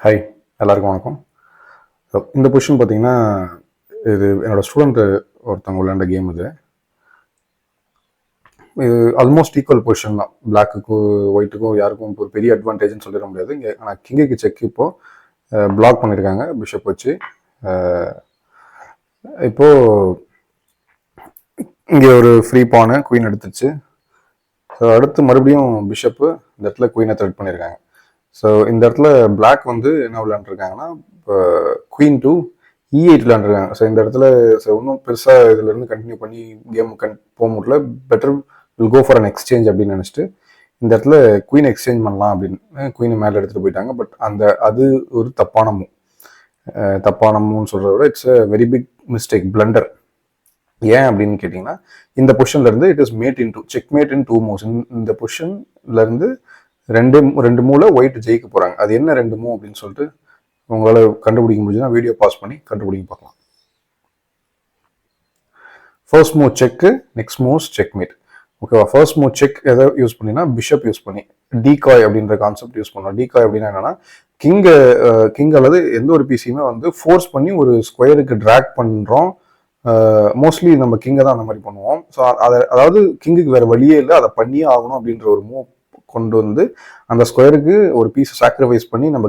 Hi, எல்லாருக்கும் வணக்கம். இந்த பொசிஷன் பார்த்தீங்கன்னா, இது என்னோட ஸ்டூடெண்ட் ஒருத்தவங்க விளையாண்ட கேம் இது. இது ஆல்மோஸ்ட் ஈக்குவல் பொசிஷன் தான். பிளாக்குக்கும் ஒயிட்டுக்கும் யாருக்கும் ஒரு பெரிய அட்வான்டேஜ்னு சொல்லிட முடியாது. இங்கே ஆனால் கிங்குக்கு செக் இப்போ பிளாக் பண்ணியிருக்காங்க பிஷப் வச்சு. இப்போ இங்கே ஒரு ஃப்ரீ பானு குயின் எடுத்துச்சு. ஸோ அடுத்து மறுபடியும் பிஷப்பு இந்த இடத்துல குயினை த்ரெட் பண்ணியிருக்காங்க. ஸோ இந்த இடத்துல பிளாக் வந்து என்ன விளையாண்டுருக்காங்கன்னா, இப்போ குயின் டு E8 விளையாண்டுருக்காங்க. ஸோ இந்த இடத்துல இன்னும் பெருசாக இதுலேருந்து கண்டினியூ பண்ணி கேம் போக முடியல. Better will go for an exchange அப்படின்னு நினச்சிட்டு இந்த இடத்துல குயின் எக்ஸ்சேஞ்ச் பண்ணலாம் அப்படின்னு குயினை மேலே எடுத்துகிட்டு போயிட்டாங்க. பட் அது ஒரு தப்பான மூவ்னு சொல்கிறத விட it's a very big mistake, blunder. ஏன் அப்படின்னு கேட்டிங்கன்னா, இந்த பொசிஷன்ல இருந்து it is mate in two checkmate in 2 moves. இந்த பொசிஷன்ல இருந்து ரெண்டு மூவ்ல ஒயிட் ஜெயிக்க போறாங்க. அது என்ன 2 மூவ் அப்படின்னு சொல்லிட்டு உங்களால கண்டுபிடிக்க முடியுதுன்னா வீடியோ பாஸ் பண்ணி கண்டுபிடிக்க பார்க்கலாம். ஃபர்ஸ்ட் மூவ் செக்கு, நெக்ஸ்ட் மூவ்ஸ் செக் மேட். ஓகேவா? ஃபர்ஸ்ட் மூவ் செக் எதை யூஸ் பண்ணினா பிஷப் யூஸ் பண்ணி டீகாய் அப்படின்ற கான்செப்ட் யூஸ் பண்ணலாம். டீகாய் அப்படின்னா என்னன்னா, கிங் அல்லது எந்த ஒரு பிசியுமே வந்து ஃபோர்ஸ் பண்ணி ஒரு ஸ்கொயருக்கு ட்ராக் பண்றோம். மோஸ்ட்லி நம்ம கிங்கை தான் அந்த மாதிரி பண்ணுவோம். ஸோ அதாவது கிங்குக்கு வேற வழியே இல்லை, அதை பண்ணியே ஆகணும் அப்படின்ற ஒரு மூவ் கொண்டு வந்து அந்த ஸ்கொயருக்கு ஒரு பீஸை சாக்ரிஃபைஸ் பண்ணி நம்ம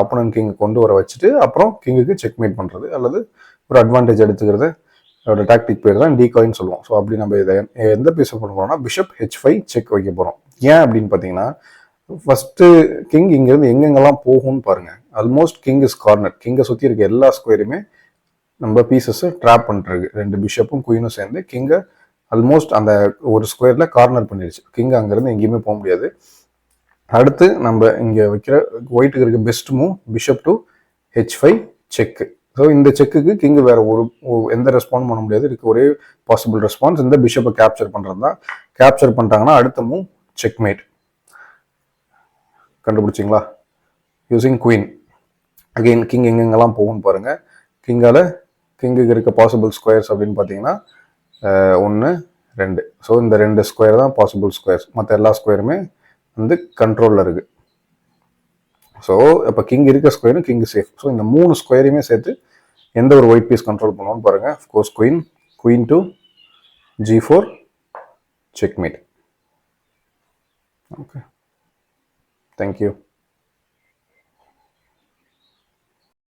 ஆப்போனன்ட் கிங்கை கொண்டு வர வச்சுட்டு அப்புறம் கிங்குக்கு செக்மேட் பண்ணுறது அல்லது ஒரு அட்வான்டேஜ் எடுத்துக்கிறது அதோட டாக்டிக் பேர் தான் டீகாயின்னு சொல்லுவோம். ஸோ அப்படி நம்ம இதை எந்த பீஸை பண்ண போறோம்னா பிஷப் H5 செக் வைக்க போகிறோம். ஏன் அப்படின்னு பார்த்தீங்கன்னா, ஃபர்ஸ்ட் கிங் இங்கேருந்து எங்கெங்கெல்லாம் போகும்னு பாருங்க. Almost king is corner. கிங்கை சுற்றி இருக்க எல்லா ஸ்கொயருமே நம்ம பீசஸை ட்ராப் பண்ணுறது. 2 பிஷப்பும் குயினும் சேர்ந்து கிங்கை ஆல்மோஸ்ட் அந்த ஒரு ஸ்கொயரில் கார்னர் பண்ணிடுச்சு. கிங் அங்கேருந்து எங்கேயுமே போக முடியாது. அடுத்து நம்ம இங்கே வைக்கிற ஒயிட்டுக்கு இருக்க best move bishop to H5 check. So இந்த செக்குக்கு கிங் வேற எந்த ரெஸ்பான்ஸ் பண்ண முடியாது. இதுக்கு ஒரே பாசிபிள் ரெஸ்பான்ஸ் இந்த பிஷப்பை கேப்சர் பண்ணுறது தான். கேப்சர் பண்ணிட்டாங்கன்னா அடுத்த மூவ் செக்மேட். கண்டுபிடிச்சிங்களா? Using queen. அகெயின் கிங் எங்கெங்கெல்லாம் போகும்னு பாருங்க. கிங்குக்கு இருக்க பாசிபிள் ஸ்கொயர்ஸ் அப்படின்னு பார்த்தீங்கன்னா 1 2. ஸோ இந்த 2 ஸ்கொயர் தான் பாசிபிள் ஸ்கொயர்ஸ். மற்ற எல்லா ஸ்கொயருமே வந்து கண்ட்ரோலில் இருக்கு. ஸோ இப்போ கிங் இருக்க ஸ்கொயரும் கிங் சேஃப். ஸோ இந்த 3 ஸ்கொயரையுமே சேர்த்து எந்த ஒரு ஒயிட் பீஸ் கண்ட்ரோல் பண்ணுவோம்னு பாருங்க. Of course queen to G4 checkmate. Okay, thank you.